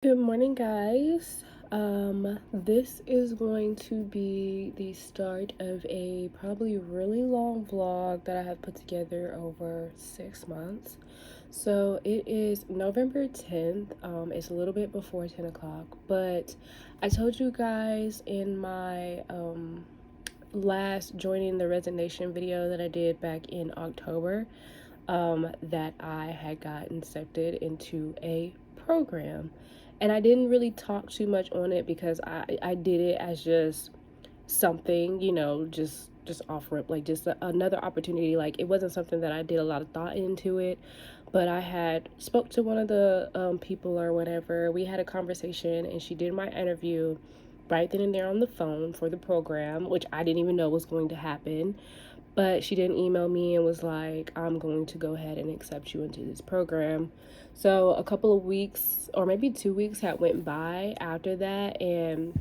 Good morning, guys. This is going to be the start of a probably really long vlog that I have put together over 6 months. So it is November 10th. It's a little bit before 10 o'clock, but I told you guys in my last joining the resignation video that I did back in October that I had gotten accepted into a program. And I didn't really talk too much on it because I did it as just something, just offer up, like just another opportunity. Like it wasn't something that I did a lot of thought into it, but I had spoke to one of the people or whatever. We had a conversation and she did my interview right then and there on the phone for the program, which I didn't even know was going to happen. But she didn't email me and was like, I'm going to go ahead and accept you into this program. So a couple of weeks or maybe 2 weeks had went by after that, and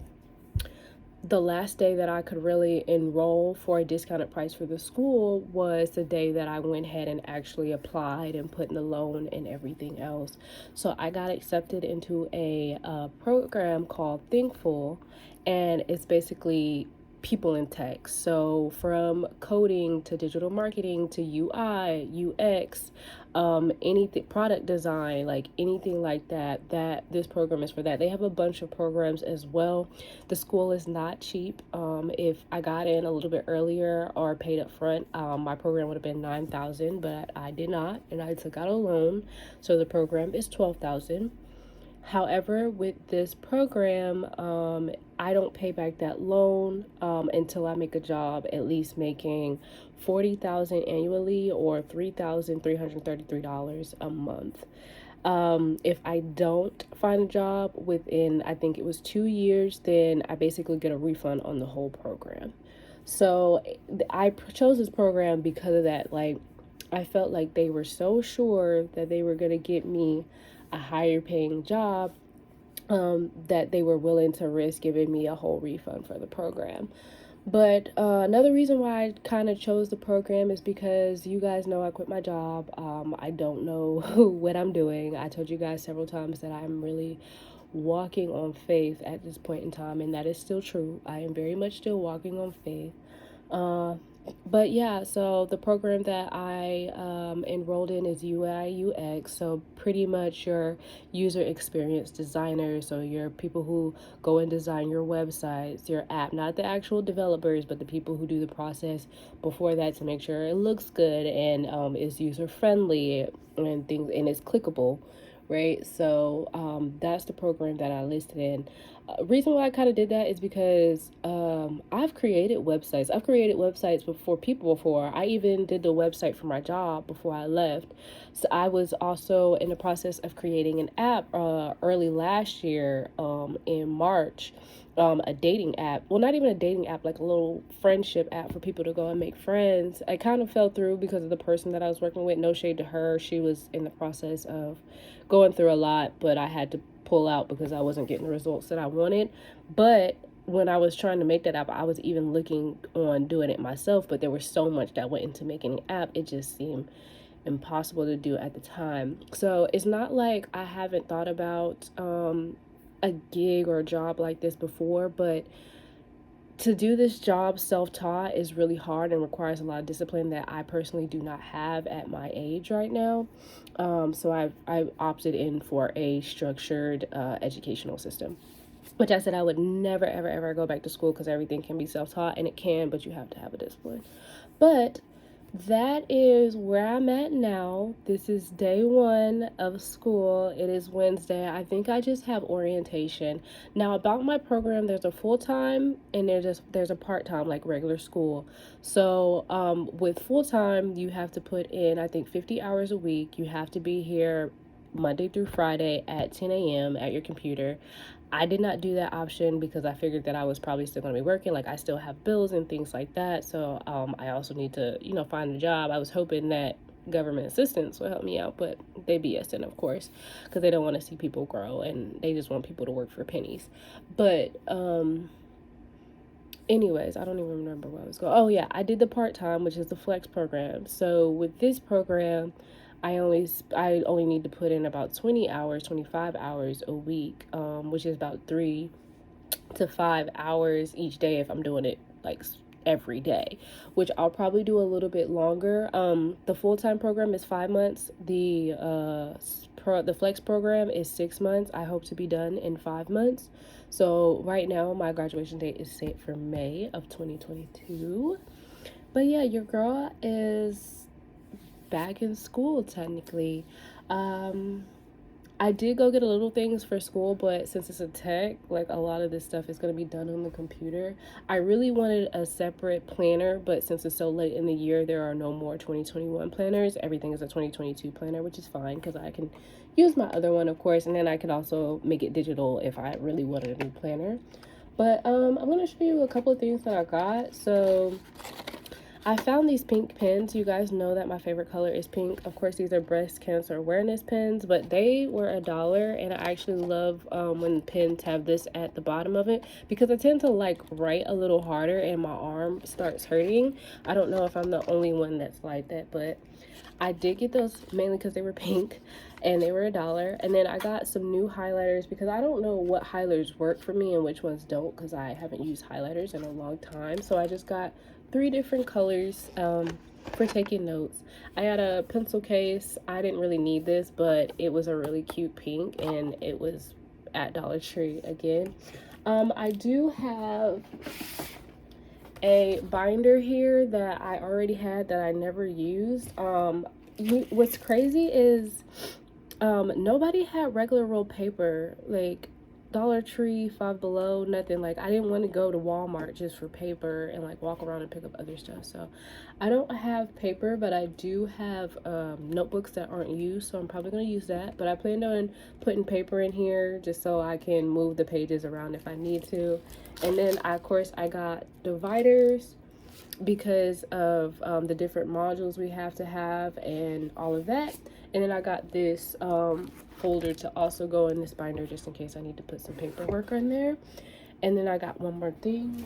the last day that I could really enroll for a discounted price for the school was the day that I went ahead and actually applied and put in the loan and everything else. So I got accepted into a program called Thinkful, and it's basically people in tech. So from coding to digital marketing to UI, UX, anything, product design, like anything like that, that this program is for that. They have a bunch of programs as well. The school is not cheap. If I got in a little bit earlier or paid up front, my program would have been $9,000, but I did not, and I took out a loan, so the program is $12,000. However, with this program, I don't pay back that loan until I make a job at least making $40,000 annually or $3,333 a month. If I don't find a job within, I think it was 2 years, then I basically get a refund on the whole program. So I chose this program because of that. Like, I felt like they were so sure that they were going to get me a higher paying job, that they were willing to risk giving me a whole refund for the program. But another reason why I kind of chose the program is because you guys know I quit my job. I don't know what I'm doing. I told you guys several times that I'm really walking on faith at this point in time, and that is still true. I am very much still walking on faith. Uh, but yeah, so the program that I enrolled in is UI UX. So pretty much your user experience designers, so your people who go and design your websites, your app, not the actual developers, but the people who do the process before that to make sure it looks good and is user friendly and things, and it's clickable, right? So that's the program that I listed in. Reason why I kind of did that is because I've created websites. I've created websites for people before. I even did the website for my job before I left. So I was also in the process of creating an app early last year, in March. A dating app. Well, not even a dating app, like a little friendship app for people to go and make friends. I kind of fell through because of the person that I was working with. No shade to her. She was in the process of going through a lot, but I had to pull out because I wasn't getting the results that I wanted. But when I was trying to make that app, I was even looking on doing it myself, but there was so much that went into making an app, it just seemed impossible to do at the time. So it's not like I haven't thought about a gig or a job like this before, but to do this job self-taught is really hard and requires a lot of discipline that I personally do not have at my age right now. So I've opted in for a structured educational system, which I said I would never ever ever go back to school because everything can be self-taught, and it can, but you have to have a discipline. But that is where I'm at now. This is day one of school. It is Wednesday. I think I just have orientation. Now about my program, there's a full-time and there's a part-time, like regular school. So with full-time, you have to put in, I think, 50 hours a week. You have to be here Monday through Friday at 10 a.m. at your computer. I did not do that option because I figured that I was probably still going to be working. Like, I still have bills and things like that. So I also need to, find a job. I was hoping that government assistance will help me out, but they BSing, of course, because they don't want to see people grow and they just want people to work for pennies. But anyways, I don't even remember where I was going. Oh yeah, I did the part-time, which is the flex program. So with this program, I only need to put in about 20 hours, 25 hours a week, which is about 3 to 5 hours each day if I'm doing it like every day, which I'll probably do a little bit longer. The full-time program is 5 months. The flex program is 6 months. I hope to be done in 5 months. So right now my graduation date is set for May of 2022. But yeah, your girl is back in school technically. I did go get a little things for school, but since it's a tech, like a lot of this stuff is going to be done on the computer. I really wanted a separate planner, but since it's so late in the year, there are no more 2021 planners. Everything is a 2022 planner, which is fine because I can use my other one, of course, and then I could also make it digital if I really wanted a new planner. But I'm going to show you a couple of things that I got. So I found these pink pens. You guys know that my favorite color is pink. Of course, these are breast cancer awareness pens, but they were $1, and I actually love when pens have this at the bottom of it because I tend to like write a little harder and my arm starts hurting. I don't know if I'm the only one that's like that, but I did get those mainly because they were pink and they were $1. And then I got some new highlighters because I don't know what highlighters work for me and which ones don't because I haven't used highlighters in a long time. So I just got 3 different colors for taking notes. I got a pencil case. I didn't really need this, but it was a really cute pink and it was at Dollar Tree again. I do have a binder here that I already had that I never used. What's crazy is nobody had regular roll paper, like Dollar Tree, Five Below, nothing. Like I didn't want to go to Walmart just for paper and like walk around and pick up other stuff. So I don't have paper, but I do have notebooks that aren't used, so I'm probably going to use that. But I planned on putting paper in here just so I can move the pages around if I need to. And then of course I got dividers because of the different modules we have to have and all of that. And then I got this folder to also go in this binder just in case I need to put some paperwork on there. And then I got one more thing.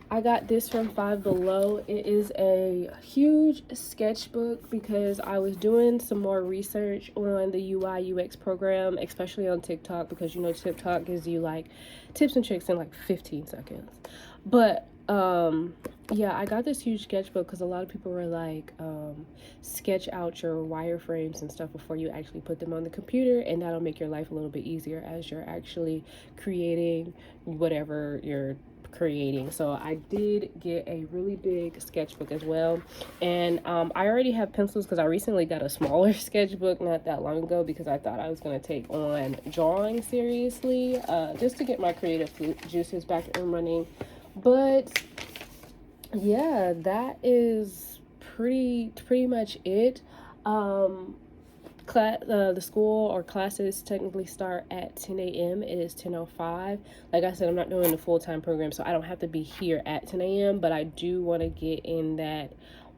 I got this from Five Below. It is a huge sketchbook because I was doing some more research on the UI UX program, especially on TikTok, because you know TikTok gives you like tips and tricks in like 15 seconds. But yeah, I got this huge sketchbook because a lot of people were like, sketch out your wireframes and stuff before you actually put them on the computer, and that'll make your life a little bit easier as you're actually creating whatever you're creating. So I did get a really big sketchbook as well, and I already have pencils because I recently got a smaller sketchbook not that long ago because I thought I was going to take on drawing seriously, just to get my creative juices back and running. But yeah, that is pretty much it. The school or classes technically start at 10 a.m. It is 10:05. Like I said, I'm not doing the full-time program, so I don't have to be here at 10 a.m. But I do want to get in that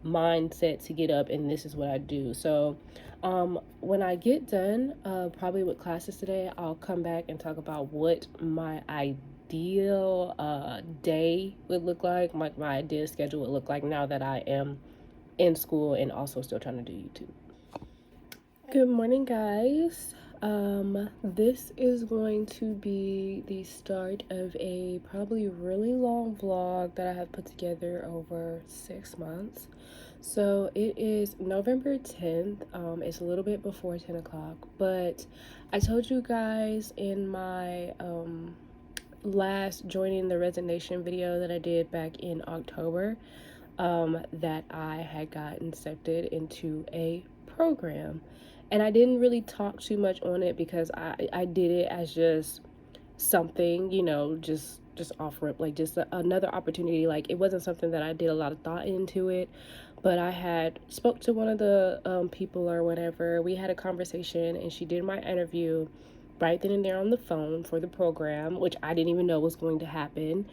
mindset to get up, and this is what I do. So when I get done probably with classes today, I'll come back and talk about what my ideal day would look like, my ideal schedule would look like now that I am in school and also still trying to do YouTube. Good morning, guys. This is going to be the start of a probably really long vlog that I have put together over 6 months. So it is November 10th. It's a little bit before 10 o'clock, but I told you guys in my last joining the resignation video that I did back in October that I had gotten accepted into a program. And I didn't really talk too much on it because I did it as just something, you know, just offer it, like just another opportunity. Like it wasn't something that I did a lot of thought into it, but I had spoke to one of the people or whatever. We had a conversation and she did my interview right then and there on the phone for the program, which I didn't even know was going to happen.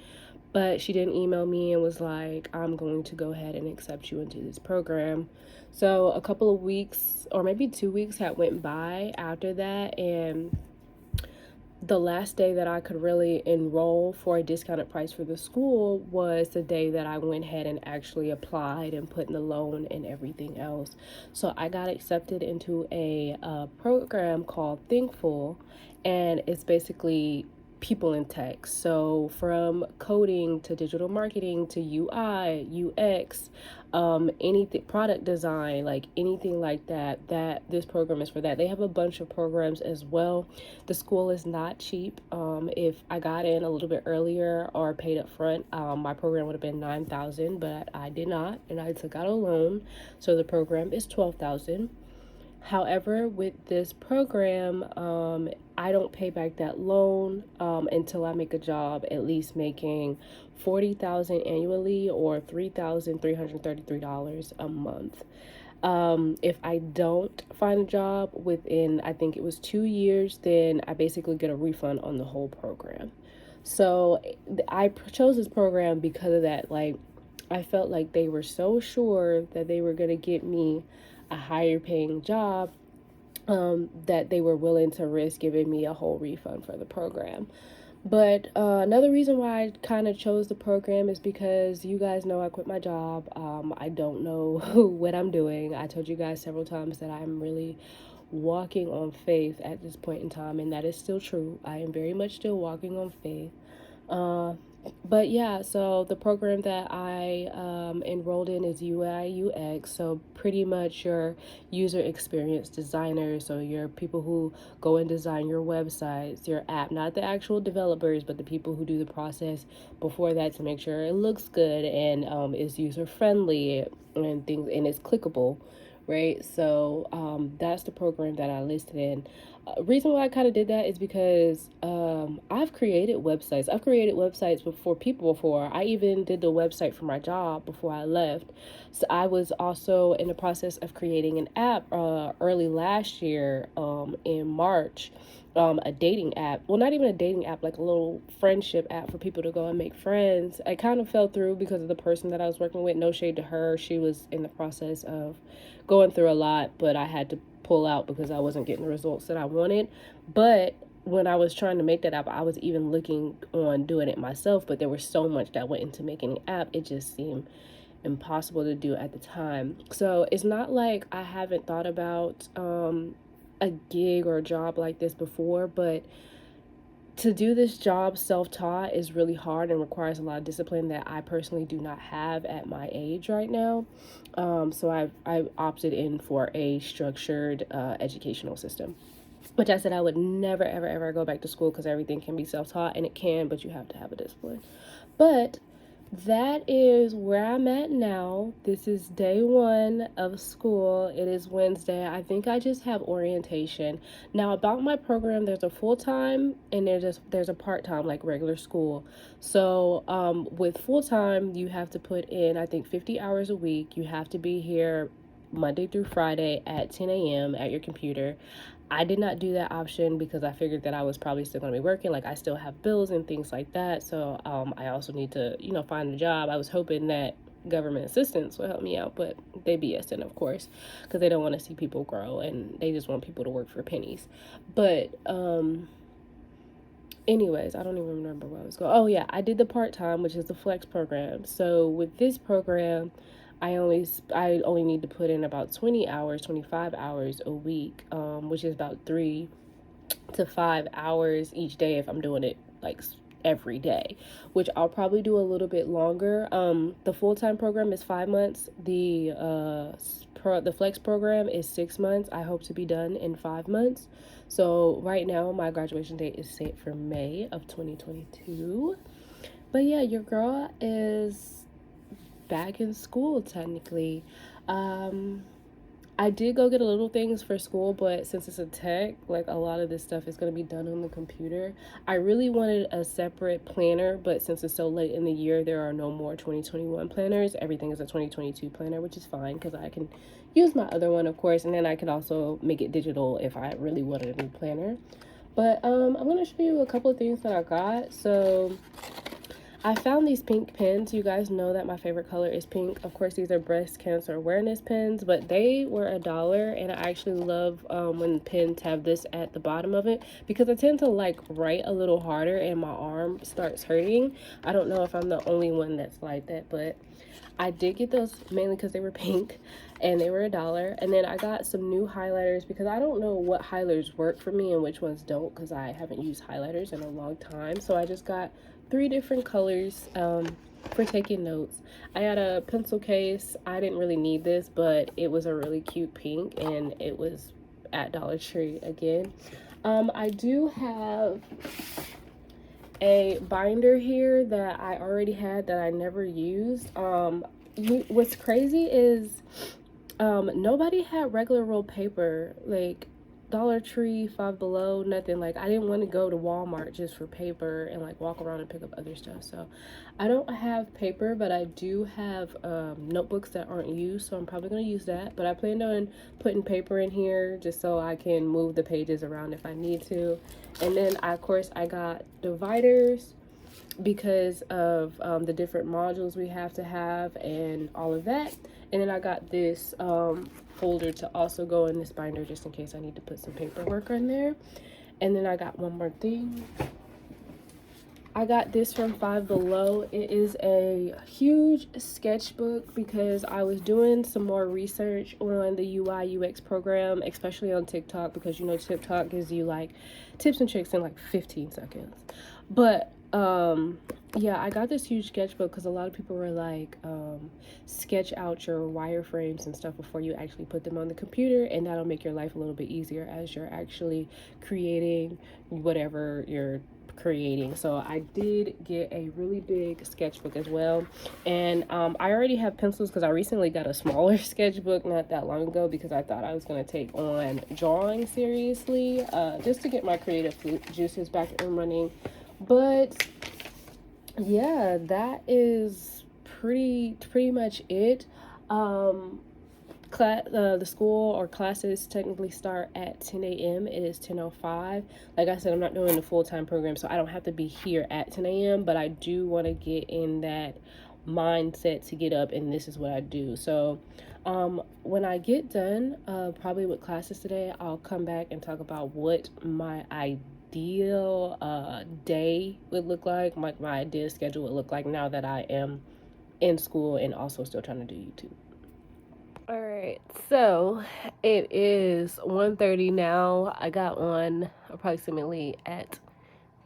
But she didn't email me and was like, I'm going to go ahead and accept you into this program. So a couple of weeks or maybe 2 weeks had went by after that, and the last day that I could really enroll for a discounted price for the school was the day that I went ahead and actually applied and put in the loan and everything else. So I got accepted into a program called Thinkful, and it's basically people in tech. So from coding to digital marketing to UI, UX, anything, product design, like anything like that, that this program is for that. They have a bunch of programs as well. The school is not cheap. If I got in a little bit earlier or paid up front, my program would have been $9,000, but I did not, and I took out a loan. So the program is $12,000. However, with this program, I don't pay back that loan until I make a job at least making $40,000 annually or $3,333 a month. If I don't find a job within, I think it was 2 years, then I basically get a refund on the whole program. So I chose this program because of that. Like, I felt like they were so sure that they were going to get me a higher paying job, that they were willing to risk giving me a whole refund for the program. But another reason why I kind of chose the program is because you guys know I quit my job. I don't know what I'm doing. I told you guys several times that I'm really walking on faith at this point in time, and that is still true. I am very much still walking on faith. But yeah, so the program that I enrolled in is UI UX. So pretty much your user experience designer. So your people who go and design your websites, your app, not the actual developers, but the people who do the process before that to make sure it looks good and is user friendly and things, and it's clickable, right? So that's the program that I listed in. Reason why I kind of did that is because I've created websites. I've created websites for people before. I even did the website for my job before I left. So I was also in the process of creating an app early last year in March. A dating app. Well, not even a dating app, like a little friendship app for people to go and make friends. I kind of fell through because of the person that I was working with. No shade to her. She was in the process of going through a lot, but I had to pull out because I wasn't getting the results that I wanted. But when I was trying to make that app, I was even looking on doing it myself, but there was so much that went into making an app, it just seemed impossible to do at the time. So it's not like I haven't thought about a gig or a job like this before, but to do this job self-taught is really hard and requires a lot of discipline that I personally do not have at my age right now. So I opted in for a structured educational system, which I said I would never, ever, ever go back to school because everything can be self-taught, and it can, but you have to have a discipline. But that is where I'm at now. This is day one of school. It is Wednesday. I think I just have orientation. Now, about my program, there's a full-time and there's a part-time, like regular school. So with full-time, you have to put in, I think, 50 hours a week. You have to be here Monday through Friday at 10 a.m. at your computer. I did not do that option because I figured that I was probably still going to be working. Like, I still have bills and things like that. So I also need to, find a job. I was hoping that government assistance will help me out, but they BSing, of course, because they don't want to see people grow and they just want people to work for pennies. But anyways, I don't even remember where I was going. Oh yeah, I did the part-time, which is the flex program. So with this program, I only need to put in about 20 hours, 25 hours a week, which is about 3 to 5 hours each day if I'm doing it like every day, which I'll probably do a little bit longer. The full-time program is 5 months. The flex program is 6 months. I hope to be done in 5 months. So right now my graduation date is set for May of 2022. But yeah, your girl is back in school technically. I did go get a little things for school, but since it's a tech, like a lot of this stuff is going to be done on the computer. I really wanted a separate planner, but since it's so late in the year, there are no more 2021 planners. Everything is a 2022 planner, which is fine because I can use my other one, of course, and then I could also make it digital if I really wanted a new planner. But I'm going to show you a couple of things that I got. So I found these pink pens. You guys know that my favorite color is pink. Of course, these are breast cancer awareness pens, but they were $1, and I actually love when pens have this at the bottom of it, because I tend to like write a little harder and my arm starts hurting. I don't know if I'm the only one that's like that, but I did get those mainly because they were pink and they were $1. And then I got some new highlighters because I don't know what highlighters work for me and which ones don't, because I haven't used highlighters in a long time. So I just got 3 different colors for taking notes. I had a pencil case. I didn't really need this, but it was a really cute pink and it was at Dollar Tree again. I do have a binder here that I already had that I never used. What's crazy is nobody had regular roll paper, like Dollar Tree, Five Below, nothing. Like, I didn't want to go to Walmart just for paper and like walk around and pick up other stuff. So I don't have paper, but I do have notebooks that aren't used, so I'm probably going to use that. But I planned on putting paper in here just so I can move the pages around if I need to. And then of course I got dividers because of the different modules we have to have and all of that. And then I got this folder to also go in this binder just in case I need to put some paperwork on there. And then I got one more thing. I got this from Five Below. It is a huge sketchbook because I was doing some more research on the UI UX program, especially on TikTok, because you know TikTok gives you like tips and tricks in like 15 seconds. But yeah, I got this huge sketchbook because a lot of people were like, sketch out your wireframes and stuff before you actually put them on the computer, and that'll make your life a little bit easier as you're actually creating whatever you're creating. So I did get a really big sketchbook as well, and I already have pencils because I recently got a smaller sketchbook not that long ago because I thought I was going to take on drawing seriously, just to get my creative juices back and running. But yeah, that is pretty much it. The school or classes technically start at 10 a.m. It is 10:05. Like I said, I'm not doing the full-time program, so I don't have to be here at 10 a.m., but I do want to get in that mindset to get up, and this is what I do. So when I get done probably with classes today, I'll come back and talk about what my ideal day would look like, my ideal schedule would look like now that I am in school and also still trying to do YouTube. All right, so it is 1:30 now. I got on approximately at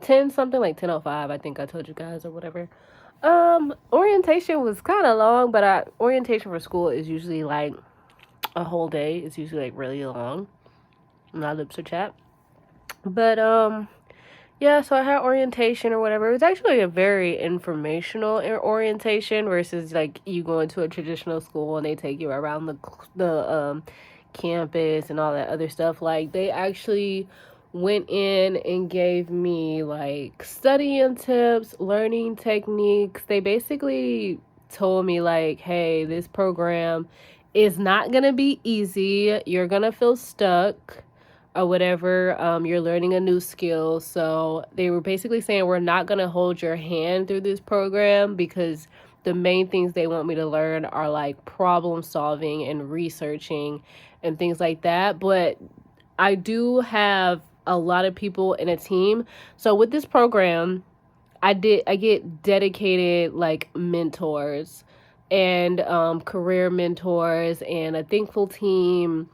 10 something, like 10:05, I think I told you guys, or whatever. Orientation was kind of long, but orientation for school is usually like a whole day. It's usually like really long. My lips are chapped. But yeah, so I had orientation or whatever. It was actually a very informational orientation versus like you going to a traditional school and they take you around the campus and all that other stuff. Like, they actually went in and gave me like studying tips, learning techniques. They basically told me like, hey, this program is not gonna be easy. You're gonna feel stuck or whatever. You're learning a new skill. So they were basically saying, we're not going to hold your hand through this program because the main things they want me to learn are like problem solving and researching and things like that. But I do have a lot of people in a team. So with this program, I get dedicated like mentors and career mentors and a Thinkful team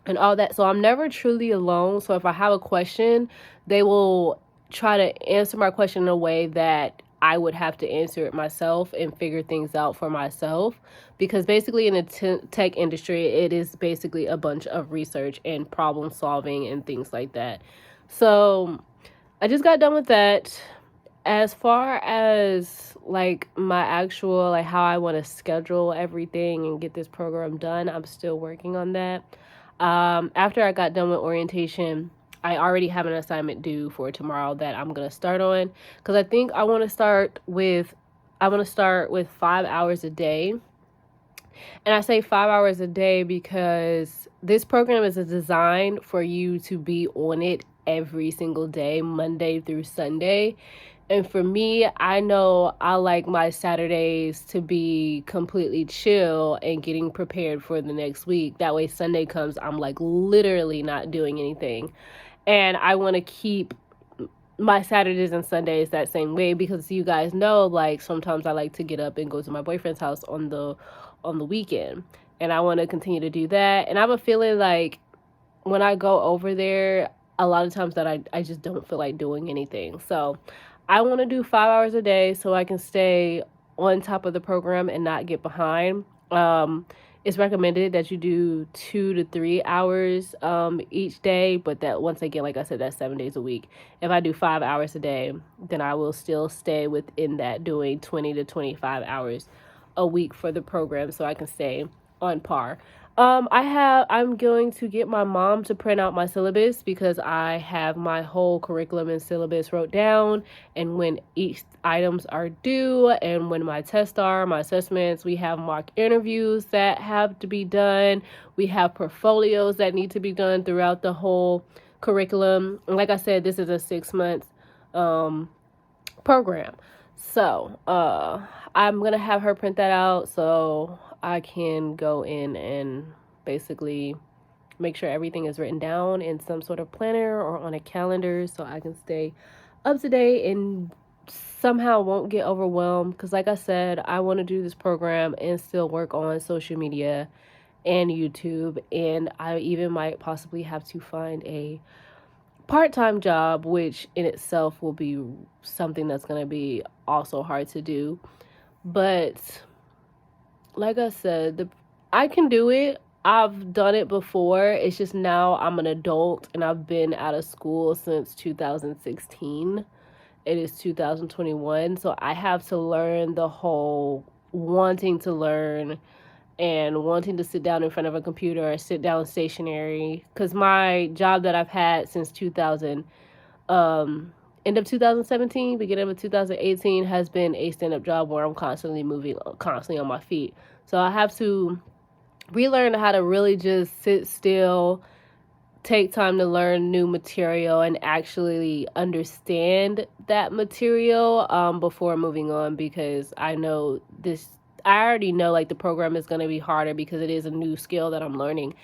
and all that. So I'm never truly alone. So if I have a question, they will try to answer my question in a way that I would have to answer it myself and figure things out for myself. Because basically in the tech industry, it is basically a bunch of research and problem solving and things like that. So I just got done with that. As far as like my actual, like how I want to schedule everything and get this program done, I'm still working on that. After I got done with orientation, I already have an assignment due for tomorrow that I'm going to start on, because I think I want to start with 5 hours a day. And I say 5 hours a day because this program is designed for you to be on it every single day, Monday through Sunday. And for me, I know I like my Saturdays to be completely chill and getting prepared for the next week. That way, Sunday comes, I'm like literally not doing anything. And I want to keep my Saturdays and Sundays that same way, because you guys know, like, sometimes I like to get up and go to my boyfriend's house on the weekend. And I want to continue to do that. And I have a feeling like when I go over there, a lot of times that I just don't feel like doing anything. So I want to do 5 hours a day so I can stay on top of the program and not get behind. It's recommended that you do 2 to 3 hours each day, but that once again, like I said, that's 7 days a week. If I do 5 hours a day, then I will still stay within that, doing 20 to 25 hours a week for the program so I can stay on par. I'm going to get my mom to print out my syllabus because I have my whole curriculum and syllabus wrote down, and when each items are due and when my tests are, my assessments, we have mock interviews that have to be done. We have portfolios that need to be done throughout the whole curriculum. And like I said, this is a 6 month program. So, I'm going to have her print that out so I can go in and basically make sure everything is written down in some sort of planner or on a calendar so I can stay up to date and somehow won't get overwhelmed. Because, like I said, I want to do this program and still work on social media and YouTube. And I even might possibly have to find a part-time job, which in itself will be something that's going to be also hard to do. But like I said, I can do it. I've done it before. It's just now I'm an adult and I've been out of school since 2016. It is 2021, so I have to learn the whole wanting to learn and wanting to sit down in front of a computer or sit down stationary, because my job that I've had since 2000, end of 2017, beginning of 2018, has been a stand-up job where I'm constantly moving, constantly on my feet. So I have to relearn how to really just sit still, take time to learn new material and actually understand that material before moving on, because I already know like the program is going to be harder because it is a new skill that I'm learning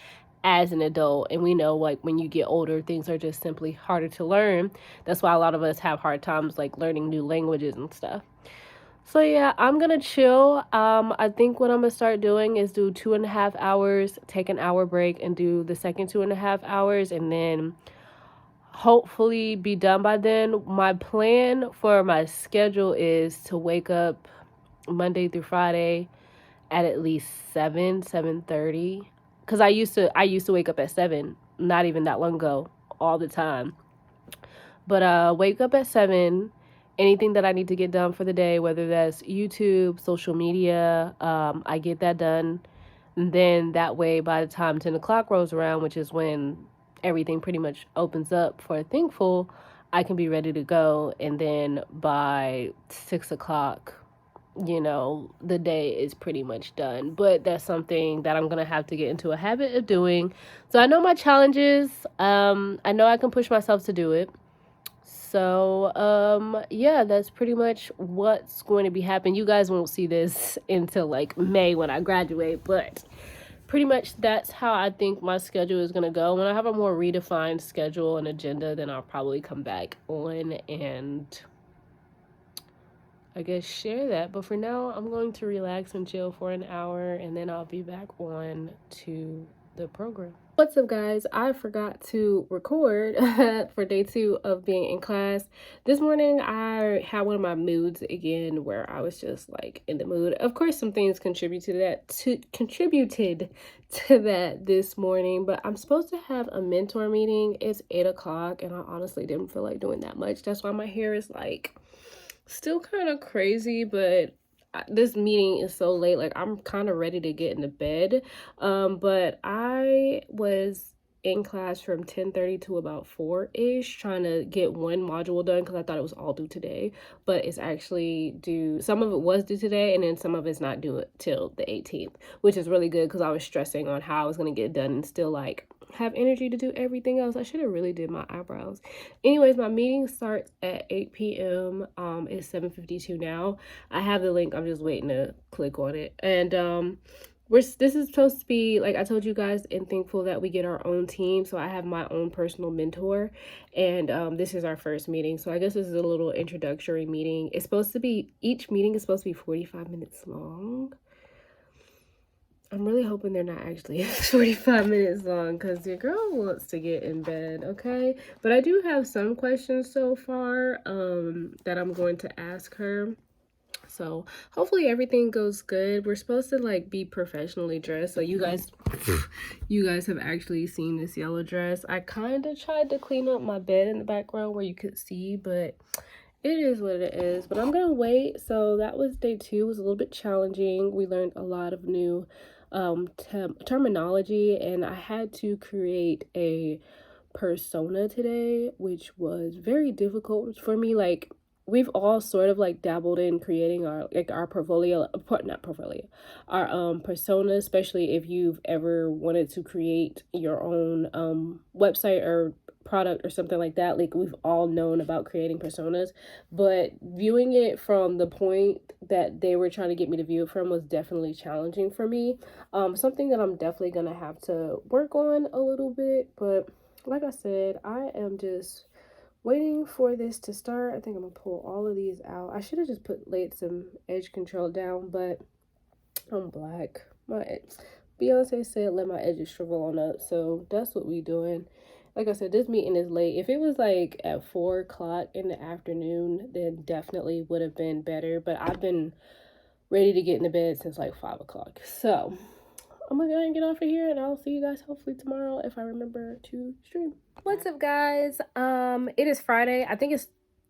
as an adult. And we know like when you get older, things are just simply harder to learn. That's why a lot of us have hard times like learning new languages and stuff. So yeah, I'm gonna chill. I think what I'm gonna start doing is do 2.5 hours, take an hour break, and do the second 2.5 hours, and then hopefully be done by then. My plan for my schedule is to wake up Monday through Friday at least 7:30, because I used to wake up at 7, not even that long ago, all the time. But wake up at 7. Anything that I need to get done for the day, whether that's YouTube, social media, I get that done. And then that way, by the time 10 o'clock rolls around, which is when everything pretty much opens up for Thinkful, I can be ready to go. And then by 6 o'clock, the day is pretty much done. But that's something that I'm going to have to get into a habit of doing. So I know my challenges. I know I can push myself to do it. So, yeah, that's pretty much what's going to be happening. You guys won't see this until like May when I graduate, but pretty much that's how I think my schedule is going to go. When I have a more redefined schedule and agenda, then I'll probably come back on and I guess share that. But for now, I'm going to relax and chill for an hour, and then I'll be back on to the program. What's up, guys? I forgot to record for day 2 of being in class. This morning, I had one of my moods again where I was just like in the mood. Of course, some things contributed to that this morning, but I'm supposed to have a mentor meeting. It's 8 o'clock, and I honestly didn't feel like doing that much. That's why my hair is like still kind of crazy, but this meeting is so late, like I'm kind of ready to get into bed. But I was in class from 10:30 to about 4-ish trying to get one module done because I thought it was all due today, but it's actually due. Some of it was due today, and then some of it's not due till the 18th, which is really good because I was stressing on how I was going to get it done and still like have energy to do everything else. I should have really did my eyebrows. Anyways, my meeting starts at 8 p.m. It's 7:52 now. I have the link. I'm just waiting to click on it. And this is supposed to be, like I told you guys in Thinkful, that we get our own team. So I have my own personal mentor, and this is our first meeting. So I guess this is a little introductory meeting. It's supposed to be, each meeting is supposed to be 45 minutes long. I'm really hoping they're not actually 45 minutes long, because your girl wants to get in bed, okay? But I do have some questions so far that I'm going to ask her. So hopefully everything goes good. We're supposed to like be professionally dressed. So you guys have actually seen this yellow dress. I kind of tried to clean up my bed in the background where you could see, but it is what it is. But I'm gonna wait. So that was day 2. It was a little bit challenging. We learned a lot of new terminology, and I had to create a persona today, which was very difficult for me. Like, we've all sort of like dabbled in creating our portfolio, not portfolio, our persona, especially if you've ever wanted to create your own website or product or something like that. Like, we've all known about creating personas, but viewing it from the point that they were trying to get me to view it from was definitely challenging for me. Something that I'm definitely gonna have to work on a little bit. But like I said, I am just waiting for this to start. I think I'm gonna pull all of these out. I should have just laid some edge control down, but I'm black. Beyonce said let my edges shrivel on up, so that's what we doing. Like I said, this meeting is late. If it was like at 4 o'clock in the afternoon, then definitely would have been better. But I've been ready to get into bed since like 5 o'clock. So I'm gonna go ahead and get off of here, and I'll see you guys hopefully tomorrow if I remember to stream. What's up, guys? It is Friday. I think it's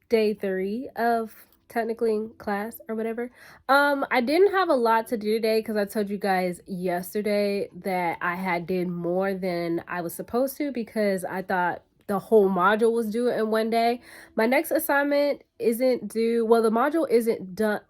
day 3 of technically class or whatever. I didn't have a lot to do today because I told you guys yesterday that I had did more than I was supposed to, because I thought the whole module was due in one day. My next assignment isn't due. Well, the module isn't done.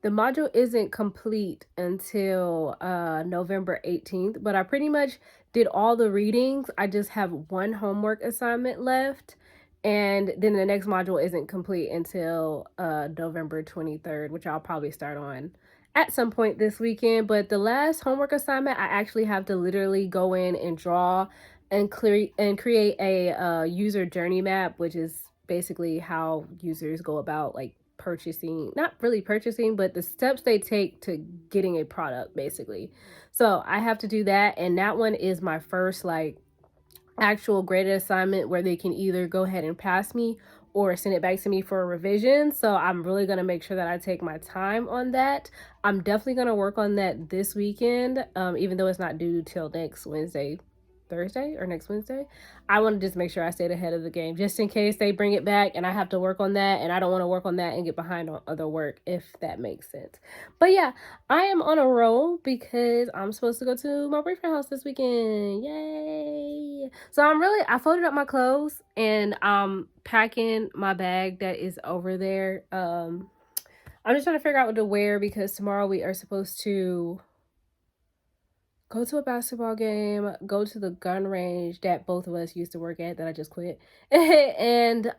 The module isn't complete until November 18th, but I pretty much did all the readings. I just have one homework assignment left, and then the next module isn't complete until November 23rd, which I'll probably start on at some point this weekend. But the last homework assignment, I actually have to literally go in and draw and create a user journey map, which is basically how users go about like purchasing, not really purchasing, but the steps they take to getting a product, basically. So I have to do that, and that one is my first like actual graded assignment where they can either go ahead and pass me or send it back to me for a revision. So I'm really going to make sure that I take my time on that. I'm definitely going to work on that this weekend, even though it's not due till next Thursday or next Wednesday. I want to just make sure I stayed ahead of the game, just in case they bring it back and I have to work on that, and I don't want to work on that and get behind on other work, if that makes sense. But yeah, I am on a roll because I'm supposed to go to my boyfriend's house this weekend. Yay! So I folded up my clothes and I'm packing my bag that is over there. I'm just trying to figure out what to wear, because tomorrow we are supposed to go to a basketball game, go to the gun range that both of us used to work at that I just quit, and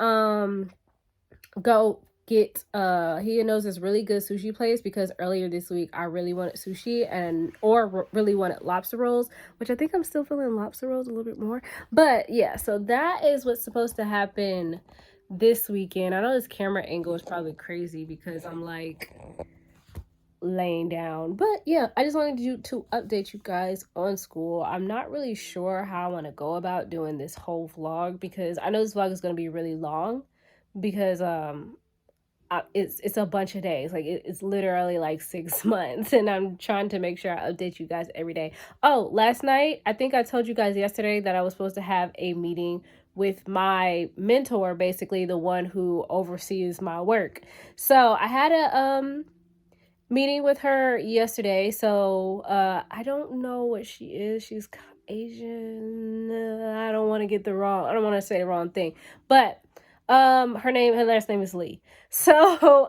go get he knows this really good sushi place, because earlier this week I really wanted sushi or really wanted lobster rolls, which I think I'm still feeling lobster rolls a little bit more. But yeah, so that is what's supposed to happen this weekend. I know this camera angle is probably crazy because I'm like laying down, but yeah, I just wanted to update you guys on school. I'm not really sure how I want to go about doing this whole vlog, because I know this vlog is going to be really long, because it's a bunch of days. Like it's literally like 6 months, and I'm trying to make sure I update you guys every day. Oh, last night, I think I told you guys yesterday that I was supposed to have a meeting with my mentor, basically the one who oversees my work. So I had a meeting with her yesterday. So I don't know what she is. She's Asian. I don't want to say the wrong thing, but Her last name is Lee. So,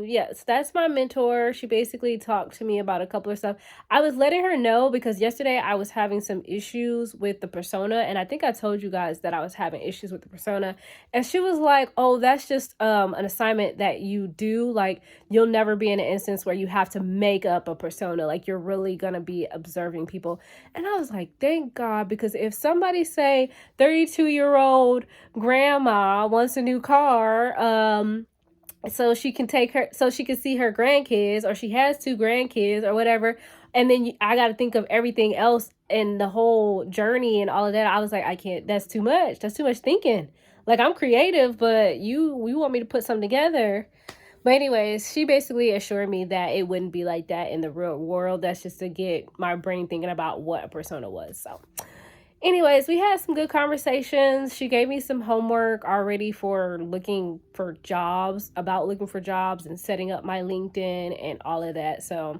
yes, that's my mentor. She basically talked to me about a couple of stuff. I was letting her know because yesterday I was having some issues with the persona, and I think I told you guys that I was having issues with the persona. And she was like, "Oh, that's just an assignment that you do. Like, you'll never be in an instance where you have to make up a persona. Like, you're really gonna be observing people." And I was like, "Thank God," because if somebody say 32-year-old grandma wants a new car, so she can see her grandkids, or she has two grandkids or whatever, and then I got to think of everything else and the whole journey and all of that. I was like, I can't, that's too much, thinking. Like, I'm creative, but we want me to put something together. But anyways, she basically assured me that it wouldn't be like that in the real world. That's just to get my brain thinking about what a persona was. So anyways, we had some good conversations. She gave me some homework already for looking for jobs, and setting up my LinkedIn and all of that. So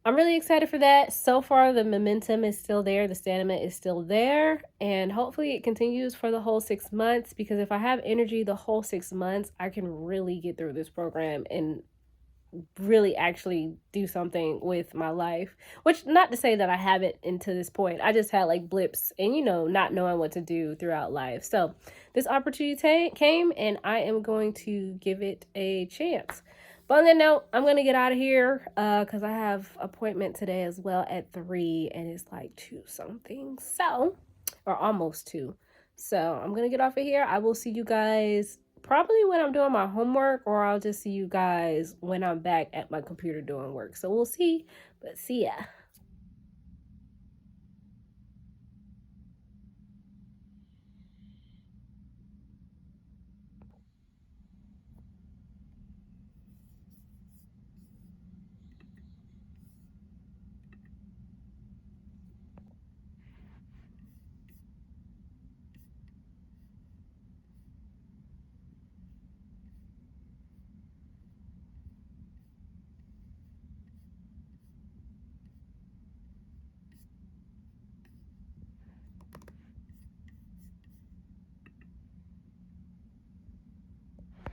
I'm really excited for that. So far, the momentum is still there. The stamina is still there. And hopefully it continues for the whole 6 months, because if I have energy the whole 6 months, I can really get through this program and really actually do something with my life. Which, not to say that I haven't into this point. I just had like blips and, not knowing what to do throughout life. So this opportunity came, and I am going to give it a chance. But on that note, I'm going to get out of here because I have appointment today as well at 3, and it's like 2 something. So, or almost 2. So I'm going to get off of here. I will see you guys probably when I'm doing my homework, or I'll just see you guys when I'm back at my computer doing work. So we'll see, but see ya.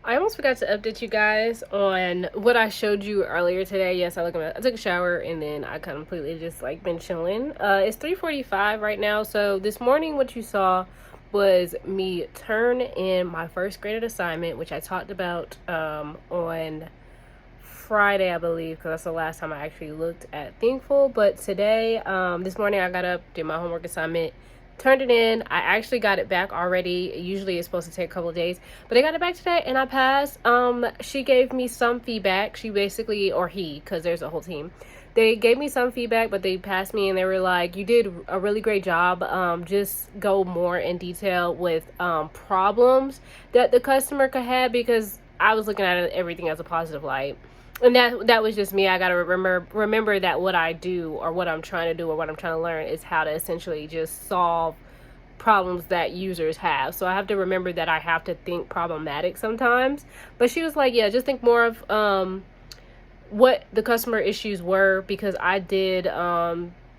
I almost forgot to update you guys on what I showed you earlier today. Yes, I took a shower, and then I completely just like been chilling. It's 3:45 right now. So this morning, what you saw was me turn in my first graded assignment, which I talked about on Friday, I believe, because that's the last time I actually looked at Thinkful. But today, this morning, I got up, did my homework assignment, turned it in. I actually got it back already. Usually it's supposed to take a couple of days, but I got it back today, and I passed. She gave me some feedback. She basically, or he, because there's a whole team, they gave me some feedback, but they passed me, and they were like, you did a really great job. Just go more in detail with problems that the customer could have, because I was looking at everything as a positive light. And that was just me. I gotta remember that what I do, or what I'm trying to do, or what I'm trying to learn, is how to essentially just solve problems that users have. So I have to remember that I have to think problematic sometimes. But she was like, yeah, just think more of what the customer issues were, because I did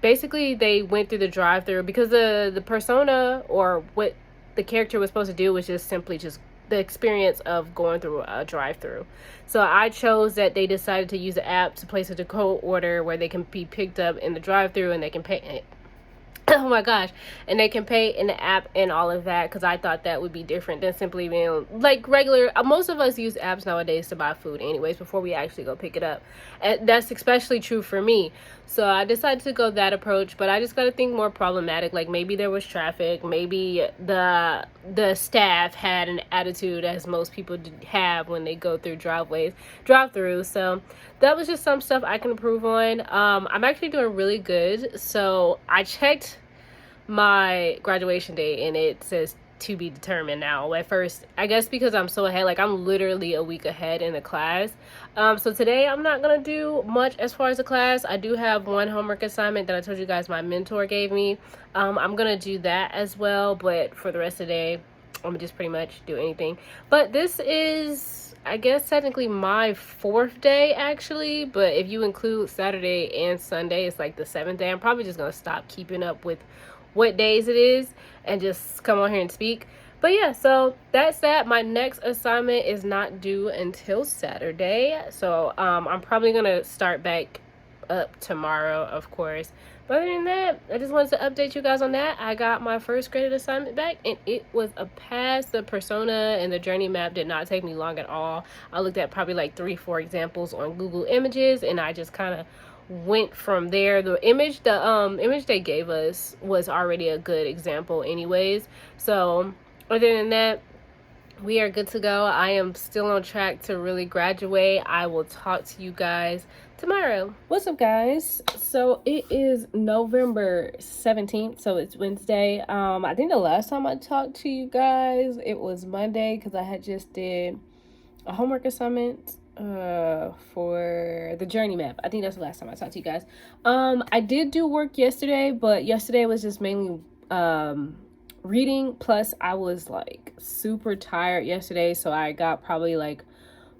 basically they went through the drive-through, because the persona, or what the character was supposed to do, was just simply just the experience of going through a drive-through. So I chose that they decided to use the app to place a decode order where they can be picked up in the drive-through, and they can pay oh my gosh, and they can pay in the app and all of that, because I thought that would be different than simply being like regular. Most of us use apps nowadays to buy food anyways before we actually go pick it up, and that's especially true for me. So I decided to go that approach, but I just got to think more problematic. Like, maybe there was traffic, maybe the staff had an attitude, as most people have when they go through drive-through. So that was just some stuff I can improve on. I'm actually doing really good. So I checked my graduation date, and it says to be determined now. At first, I guess because I'm so ahead, like I'm literally a week ahead in the class. So today I'm not gonna do much as far as the class. I do have one homework assignment that I told you guys my mentor gave me. I'm gonna do that as well, but for the rest of the day, I'm gonna just pretty much do anything. But this is, I guess, technically my 4th day actually, but if you include Saturday and Sunday, it's like the 7th day. I'm probably just gonna stop keeping up with what days it is and just come on here and speak. But yeah, so that's that. My next assignment is not due until Saturday, so I'm probably gonna start back up tomorrow, of course. But other than that, I just wanted to update you guys on that. I got my first graded assignment back, and it was a pass. The persona and the journey map did not take me long at all. I looked at probably like 3-4 examples on Google Images, and I just kind of went from there. The image they gave us was already a good example anyways. So other than that, we are good to go. I am still on track to really graduate. I will talk to you guys tomorrow. What's up, guys? So it is November 17th, so it's Wednesday. I think the last time I talked to you guys, it was Monday, because I had just did a homework assignment for the journey map. I think that's the last time I talked to you guys. I did do work yesterday, but yesterday was just mainly reading, plus I was like super tired yesterday, so I got probably like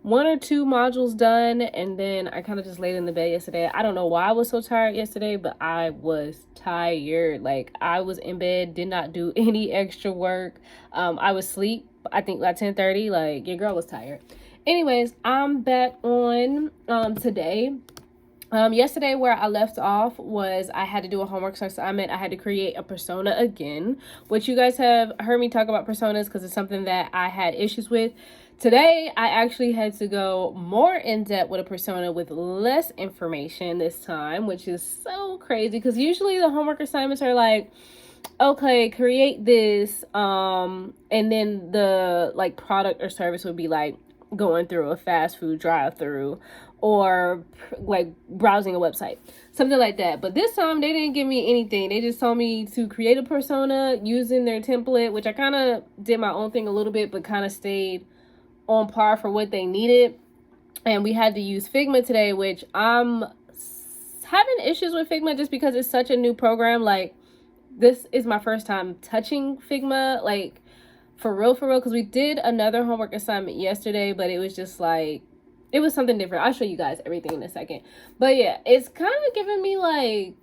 1 or 2 modules done, and then I kind of just laid in the bed yesterday. I don't know why I was so tired yesterday, but I was tired. Like, I was in bed, did not do any extra work. I was asleep, I think by 10:30. Like, your girl was tired. Anyways, I'm back on today. Yesterday where I left off was I had to do a homework assignment. I had to create a persona again, which you guys have heard me talk about personas because it's something that I had issues with. Today, I actually had to go more in depth with a persona with less information this time, which is so crazy because usually the homework assignments are like, okay, create this, and then the like product or service would be like going through a fast food drive-through or like browsing a website, something like that. But this time they didn't give me anything. They just told me to create a persona using their template, which I kind of did my own thing a little bit, but kind of stayed on par for what they needed. And we had to use Figma today, which I'm having issues with Figma just because it's such a new program. Like, this is my first time touching Figma, like for real, because we did another homework assignment yesterday, but it was just like, it was something different. I'll show you guys everything in a second. But yeah, it's kind of giving me like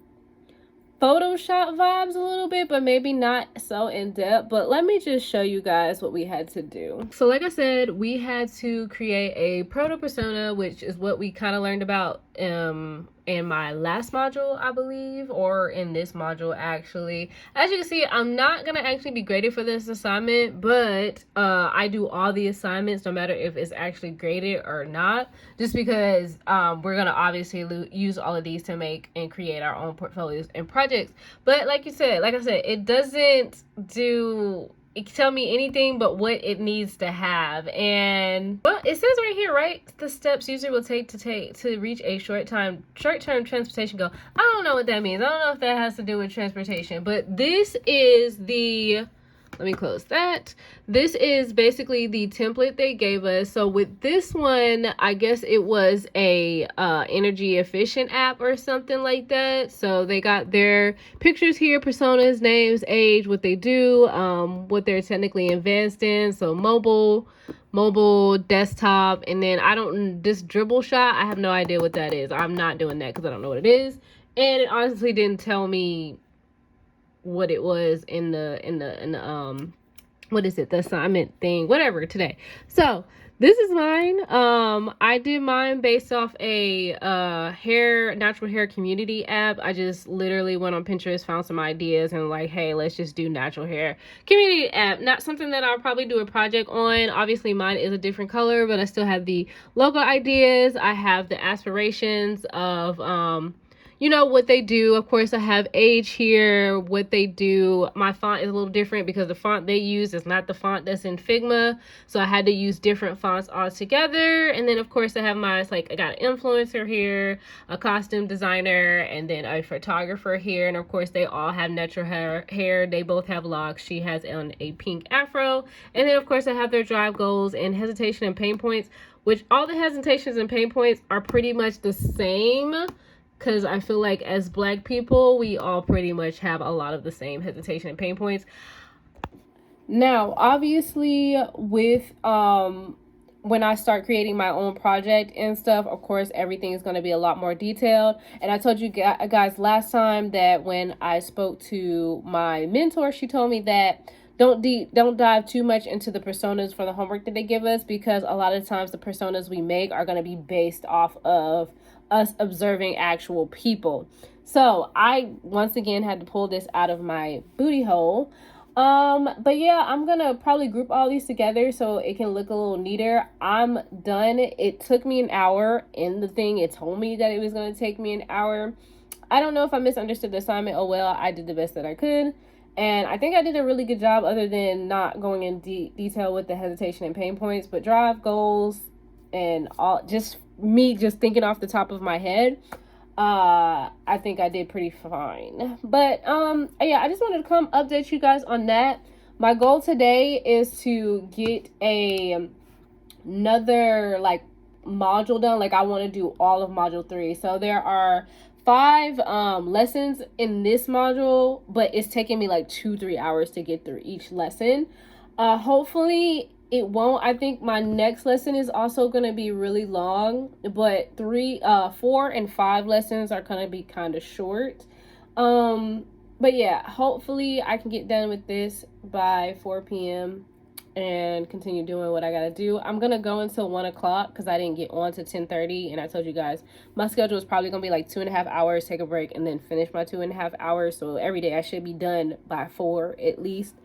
Photoshop vibes a little bit, but maybe not so in depth. But let me just show you guys what we had to do. So like I said, we had to create a Proto Persona, which is what we kind of learned about in my last module, I believe, or in this module actually. As you can see, I'm not gonna actually be graded for this assignment, but I do all the assignments no matter if it's actually graded or not, just because we're gonna obviously use all of these to make and create our own portfolios and projects. But like I said, it doesn't tell me anything but what it needs to have. And well, it says right here, right, the steps user will take to reach a short-term transportation goal. I don't know what that means. I don't know if that has to do with transportation, but this is the, let me close that. This is basically the template they gave us. So with this one, I guess it was a energy efficient app or something like that. So they got their pictures here, personas, names, age, what they do, what they're technically advanced in. So mobile, desktop, and then this dribble shot, I have no idea what that is. I'm not doing that because I don't know what it is. And it honestly didn't tell me what it was in the what is it, the assignment thing, whatever, today. So this is mine. I did mine based off a natural hair community app. I just literally went on Pinterest, found some ideas, and like, hey, let's just do natural hair community app. Not something that I'll probably do a project on. Obviously mine is a different color, but I still have the logo ideas. I have the aspirations of you know, what they do. Of course, I have age here, what they do. My font is a little different because the font they use is not the font that's in Figma. So I had to use different fonts all together. And then, of course, I have I got an influencer here, a costume designer, and then a photographer here. And, of course, they all have natural hair. They both have locks. She has on a pink afro. And then, of course, I have their drive goals and hesitation and pain points, which all the hesitations and pain points are pretty much the same. Because I feel like as Black people, we all pretty much have a lot of the same hesitation and pain points. Now, obviously, with when I start creating my own project and stuff, of course, everything is going to be a lot more detailed. And I told you guys last time that when I spoke to my mentor, she told me that don't dive too much into the personas for the homework that they give us, because a lot of times the personas we make are going to be based off of us observing actual people. So I once again had to pull this out of my booty hole. But yeah, I'm gonna probably group all these together so it can look a little neater. I'm done. It took me an hour in the thing. It told me that it was gonna take me an hour. I don't know if I misunderstood the assignment. Oh well, I did the best that I could. And I think I did a really good job, other than not going in detail with the hesitation and pain points, but drive goals and all, just me just thinking off the top of my head. I think I did pretty fine. But yeah, I just wanted to come update you guys on that. My goal today is to get another like module done. Like I want to do all of module 3. So there are 5 lessons in this module, but it's taking me like 2-3 hours to get through each lesson. Hopefully it won't. I think my next lesson is also going to be really long, but 4 and 5 lessons are going to be kind of short. But yeah, hopefully I can get done with this by 4 p.m. and continue doing what I gotta do. I'm gonna go until 1 o'clock because I didn't get on to 10:30, and I told you guys my schedule is probably gonna be like 2.5 hours, take a break, and then finish my 2.5 hours. So every day I should be done by 4 at least.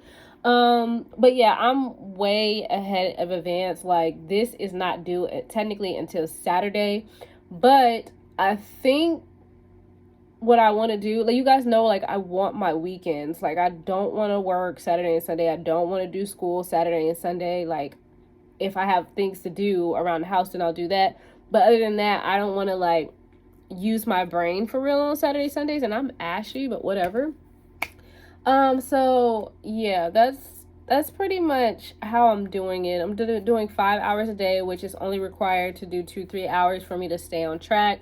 But yeah, I'm way ahead of advance. Like this is not due technically until Saturday, but I think what I want to do, like you guys know, like I want my weekends. Like I don't want to work Saturday and Sunday. I don't want to do school Saturday and Sunday. Like if I have things to do around the house, then I'll do that. But other than that, I don't want to like use my brain for real on Saturday, Sundays, and I'm ashy, but whatever. So yeah, that's pretty much how I'm doing it. I'm doing 5 hours a day, which is only required to do 2-3 hours for me to stay on track.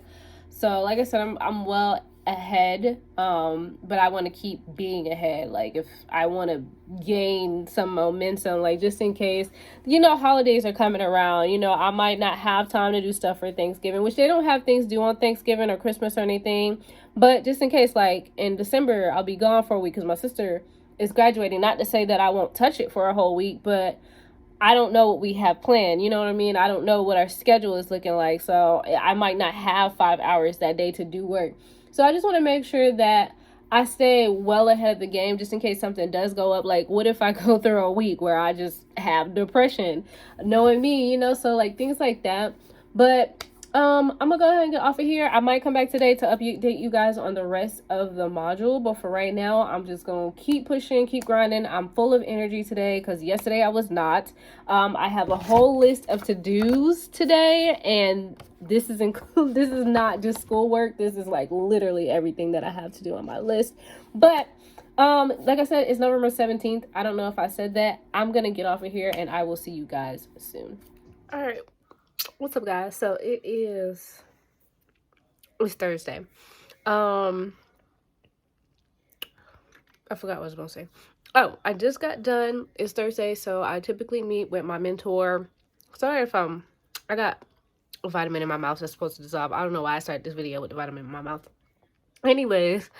So like I said, I'm well ahead, but I want to keep being ahead. Like if I want to gain some momentum, like just in case, holidays are coming around, I might not have time to do stuff for Thanksgiving, which they don't have things due on Thanksgiving or Christmas or anything, but just in case, like in December I'll be gone for a week because my sister is graduating. Not to say that I won't touch it for a whole week, but I don't know what we have planned. You know what I mean? I don't know what our schedule is looking like. So I might not have 5 hours that day to do work. So I just want to make sure that I stay well ahead of the game just in case something does go up. Like, what if I go through a week where I just have depression? Knowing me, so like things like that. But I'm gonna go ahead and get off of here. I might come back today to update you guys on the rest of the module, but for right now I'm just gonna keep pushing, keep grinding. I'm full of energy today because yesterday I was not. I have a whole list of to-dos today, and this is not just schoolwork. This is like literally everything that I have to do on my list. But like I said, it's November 17th. I don't know if I said that. I'm gonna get off of here and I will see you guys soon. All right, what's up guys? So it's Thursday. I forgot what I was gonna say. Oh, I just got done. It's Thursday, so I typically meet with my mentor. Sorry if I got a vitamin in my mouth that's supposed to dissolve. I don't know why I started this video with the vitamin in my mouth. Anyways,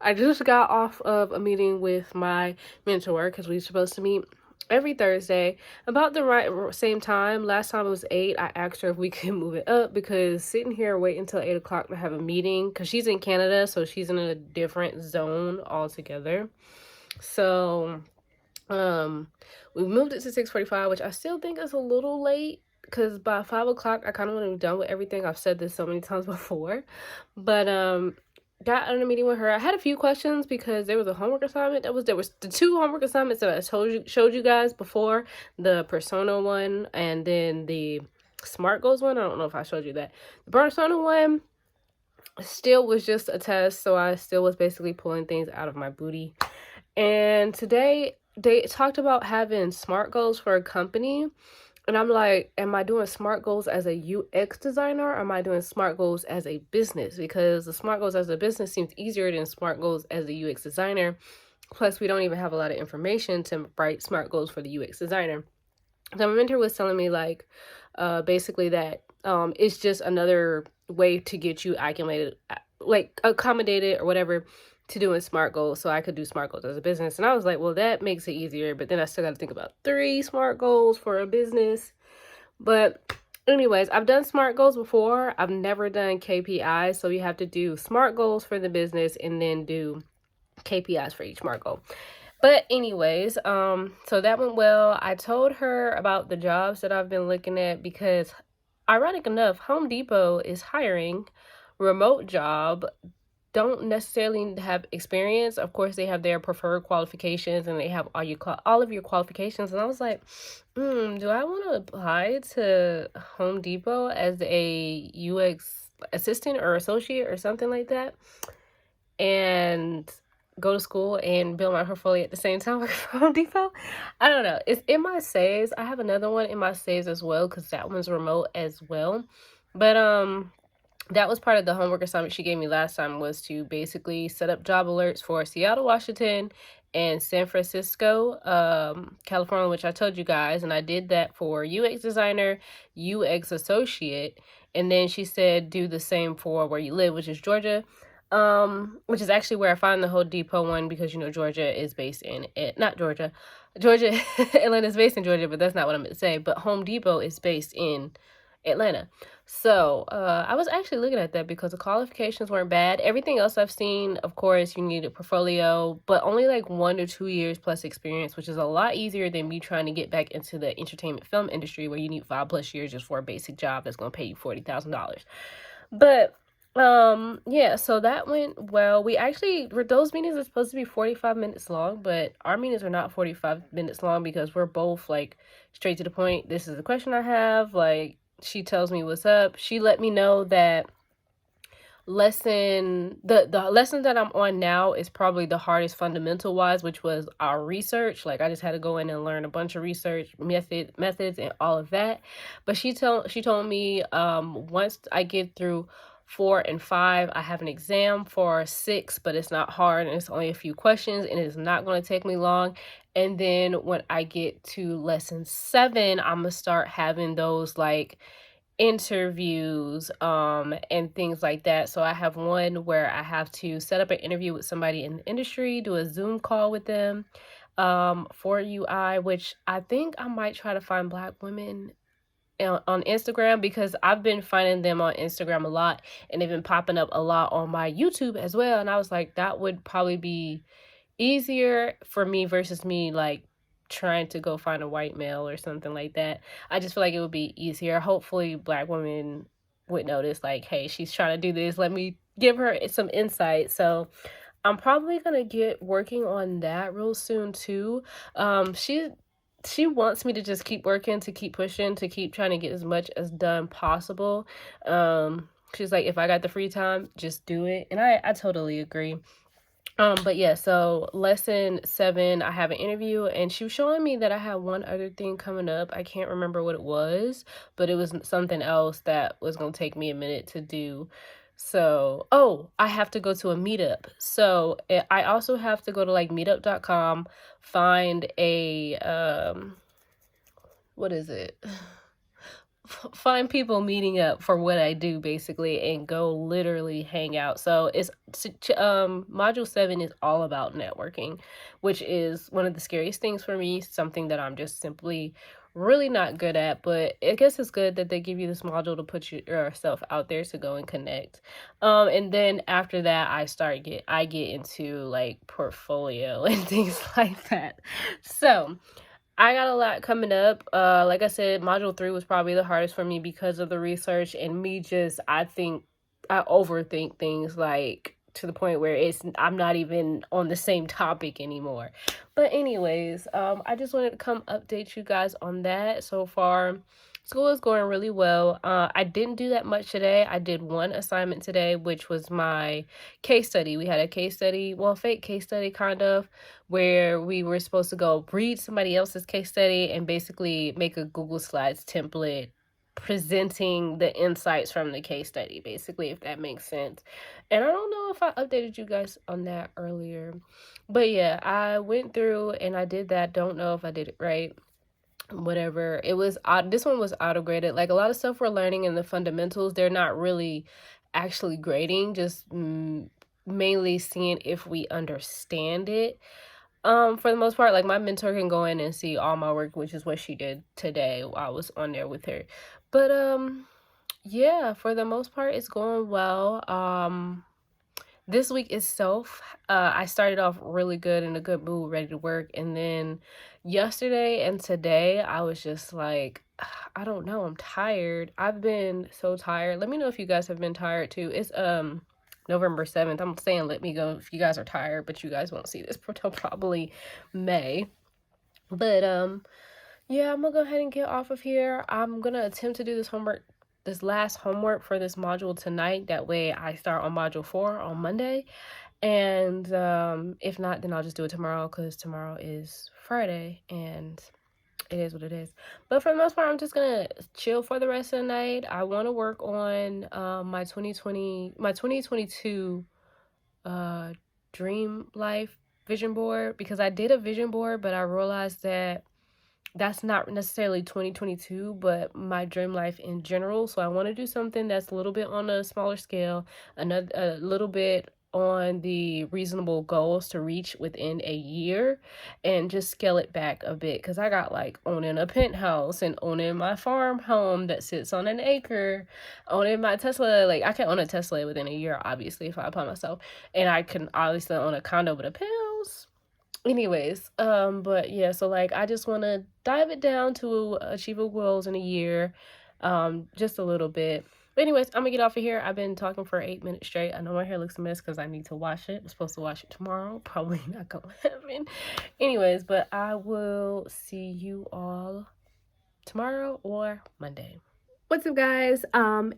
I just got off of a meeting with my mentor because we're supposed to meet every Thursday about the same time. Last time it was 8. I asked her if we could move it up because sitting here waiting until 8 o'clock to have a meeting, because she's in Canada, so she's in a different zone altogether. So we moved it to 6:45, which I still think is a little late because by 5 o'clock I kind of want to be done with everything. I've said this so many times before, but got on a meeting with her. I had a few questions because there was a homework assignment there was the 2 homework assignments that I showed you guys before, the persona one and then the SMART goals one. I don't know if I showed you that. The persona one still was just a test, so I still was basically pulling things out of my booty. And today they talked about having SMART goals for a company. And I'm like, am I doing SMART goals as a UX designer, or am I doing SMART goals as a business? Because the SMART goals as a business seems easier than SMART goals as a UX designer. Plus, we don't even have a lot of information to write SMART goals for the UX designer. So my mentor was telling me like, basically that it's just another way to get you accommodated or whatever to doing SMART goals so I could do SMART goals as a business. And I was like, well, that makes it easier. But then I still got to think about 3 SMART goals for a business. But anyways, I've done SMART goals before. I've never done KPIs. So you have to do SMART goals for the business and then do KPIs for each SMART goal. But anyways, so that went well. I told her about the jobs that I've been looking at because, ironic enough, Home Depot is hiring remote job. Don't necessarily have experience. Of course, they have their preferred qualifications and they have all of your qualifications. And I was like, do I want to apply to Home Depot as a UX assistant or associate or something like that? And go to school and build my portfolio at the same time work for Home Depot? I don't know. It's in my saves. I have another one in my saves as well because that one's remote as well. But that was part of the homework assignment she gave me last time, was to basically set up job alerts for Seattle, Washington, and San Francisco, California, which I told you guys. And I did that for UX designer, UX associate. And then she said, do the same for where you live, which is Georgia. Which is actually where I find the Home Depot one, because Georgia is based in not Georgia. Atlanta is based in Georgia, but that's not what I meant to say. But Home Depot is based in Atlanta. So I was actually looking at that because the qualifications weren't bad. Everything else I've seen, of course, you need a portfolio, but only like 1 to 2 years plus experience, which is a lot easier than me trying to get back into the entertainment film industry where you need 5+ years just for a basic job that's going to pay you $40,000. But yeah, so that went well. Those meetings are supposed to be 45 minutes long, but our meetings are not 45 minutes long because we're both like straight to the point. This is the question I have. Like, she tells me what's up. She let me know that the lesson that I'm on now is probably the hardest fundamental wise, which was our research. Like, I just had to go in and learn a bunch of research methods and all of that. But she told me once I get through 4 and 5, I have an exam for 6, but it's not hard and it's only a few questions and it's not going to take me long. And then when I get to lesson 7, I'm gonna start having those like interviews and things like that. So I have one where I have to set up an interview with somebody in the industry, do a Zoom call with them for UI, which I think I might try to find Black women on Instagram, because I've been finding them on Instagram a lot and they've been popping up a lot on my YouTube as well. And I was like, that would probably be easier for me versus me like trying to go find a white male or something like that. I just feel like it would be easier. Hopefully Black women would notice, like, hey, she's trying to do this, let me give her some insight. So I'm probably gonna get working on that real soon too. She wants me to just keep working, to keep pushing, to keep trying to get as much as done possible. She's like, if I got the free time, just do it. And I totally agree. But yeah, so lesson 7, I have an interview, and she was showing me that I had one other thing coming up. I can't remember what it was, but it was something else that was going to take me a minute to do. So, I have to go to a meetup. So I also have to go to like meetup.com, find a, what is it? Find people meeting up for what I do basically and go literally hang out. So it's module 7 is all about networking, which is one of the scariest things for me, something that I'm just simply really not good at. But I guess it's good that they give you this module to put yourself out there to go and connect. And then after that I get into like portfolio and things like that. So I got a lot coming up. Like I said, module 3 was probably the hardest for me because of the research and me I think I overthink things, like to the point where I'm not even on the same topic anymore. But anyways, I just wanted to come update you guys on that. So far, school is going really well. I didn't do that much today. I did one assignment today, which was my case study. We had a case study, well, fake case study kind of, where we were supposed to go read somebody else's case study and basically make a Google Slides template presenting the insights from the case study, basically, if that makes sense. And I don't know if I updated you guys on that earlier, but yeah, I went through and I did that. Don't know if I did it right. Whatever. It was this one was auto graded. Like, a lot of stuff we're learning in the fundamentals, they're not really actually grading, just mainly seeing if we understand it. For the most part, like my mentor can go in and see all my work, which is what she did today while I was on there with her. But yeah, for the most part, it's going well. This week itself, I started off really good, in a good mood, ready to work, and then yesterday and today, I was just like, I don't know, I'm tired. I've been so tired. Let me know if you guys have been tired too. It's November 7th. I'm saying let me go if you guys are tired, but you guys won't see this until probably May. But yeah, I'm gonna go ahead and get off of here. I'm gonna attempt to do this last homework for this module tonight. That way I start on module 4 on Monday. And if not, then I'll just do it tomorrow, because tomorrow is Friday and it is what it is. But for the most part, I'm just gonna chill for the rest of the night. I want to work on my 2022 dream life vision board, because I did a vision board, but I realized that that's not necessarily 2022, but my dream life in general. So I want to do something that's a little bit on a smaller scale, a little bit on the reasonable goals to reach within a year, and just scale it back a bit, because I got like owning a penthouse and owning my farm home that sits on an acre, owning my Tesla. Like I can own a Tesla within a year, obviously, if I apply myself, and I can obviously own a condo with a penthouse. Anyways, but yeah, so like I just want to dive it down to achievable goals in a year, just a little bit. But anyways, I'm gonna get off of here. I've been talking for 8 minutes straight. I know my hair looks a mess because I need to wash it. I'm supposed to wash it tomorrow. Probably not gonna happen. Anyways, but I will see you all tomorrow or Monday. What's up, guys?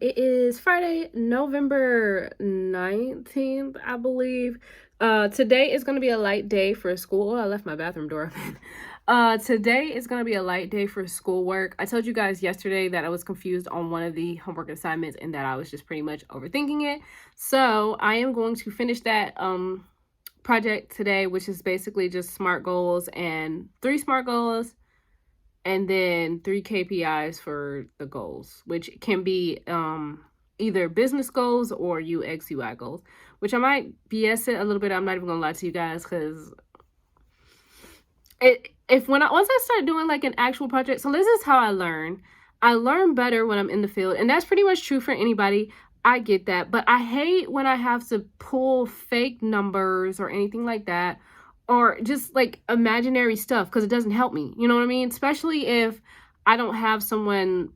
It is Friday, November 19th, I believe. Today is going to be a light day for school. I left my bathroom door open. Today is going to be a light day for schoolwork. I told you guys yesterday that I was confused on one of the homework assignments and that I was just pretty much overthinking it. So I am going to finish that project today, which is basically just SMART goals, and 3 SMART goals, and then 3 KPIs for the goals, which can be either business goals or UX UI goals, which I might BS it a little bit. I'm not even gonna lie to you guys, because once I start doing like an actual project, so this is how I learn. I learn better when I'm in the field, and that's pretty much true for anybody. I get that, but I hate when I have to pull fake numbers or anything like that, or just like imaginary stuff, because it doesn't help me. You know what I mean? Especially if I don't have someone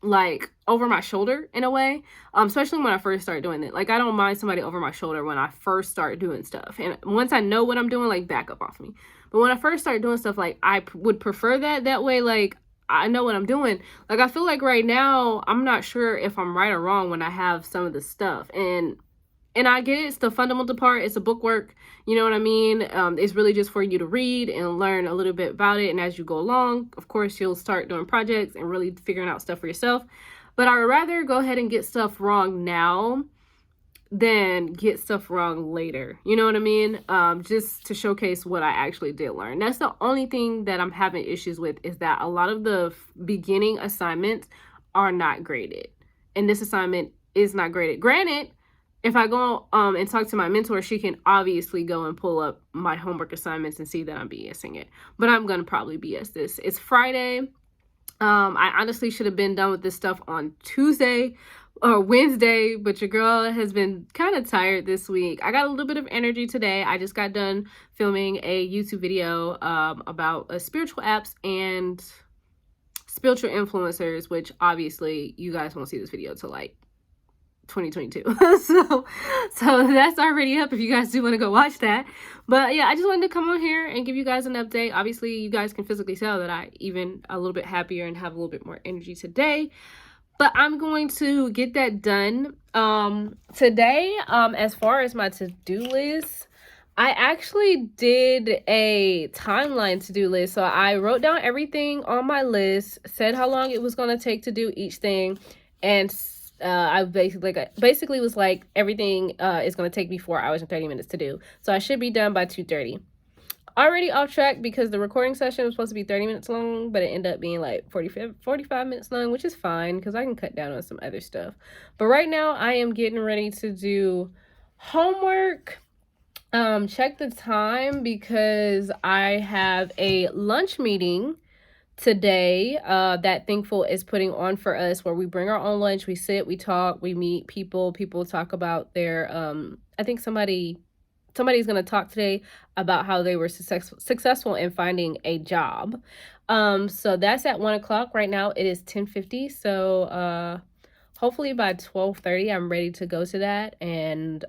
like over my shoulder in a way, especially when I first start doing it. Like I don't mind somebody over my shoulder when I first start doing stuff, and once I know what I'm doing, like back up off me. But when I first start doing stuff, like I would prefer that way, like I know what I'm doing. Like I feel like right now I'm not sure if I'm right or wrong when I have some of the stuff, and I get it, it's the fundamental part, it's a bookwork, you know what I mean? It's really just for you to read and learn a little bit about it, and as you go along, of course, you'll start doing projects and really figuring out stuff for yourself. But I would rather go ahead and get stuff wrong now than get stuff wrong later, you know what I mean? Just to showcase what I actually did learn. That's the only thing that I'm having issues with, is that a lot of the beginning assignments are not graded, and this assignment is not graded. Granted, if I go and talk to my mentor, she can obviously go and pull up my homework assignments and see that I'm BSing it. But I'm going to probably BS this. It's Friday. I honestly should have been done with this stuff on Tuesday or Wednesday, but your girl has been kind of tired this week. I got a little bit of energy today. I just got done filming a YouTube video about spiritual apps and spiritual influencers, which obviously you guys won't see this video till like 2022. so that's already up if you guys do want to go watch that. But yeah, I just wanted to come on here and give you guys an update. Obviously, you guys can physically tell that I even a little bit happier and have a little bit more energy today. But I'm going to get that done. Today, as far as my to-do list, I actually did a timeline to-do list. So I wrote down everything on my list, said how long it was going to take to do each thing, and I basically was like, everything is going to take me 4 hours and 30 minutes to do. So I should be done by 2:30. Already off track because the recording session was supposed to be 30 minutes long, but it ended up being like 45 minutes long, which is fine because I can cut down on some other stuff. But right now I am getting ready to do Homework. Check the time because I have a lunch meeting today that Thinkful is putting on for us, where we bring our own lunch, we sit, we talk, we meet people talk about their I think somebody's going to talk today about how they were successful in finding a job. So that's at 1:00 right now. It is 10:50, so hopefully by 12:30 I'm ready to go to that, and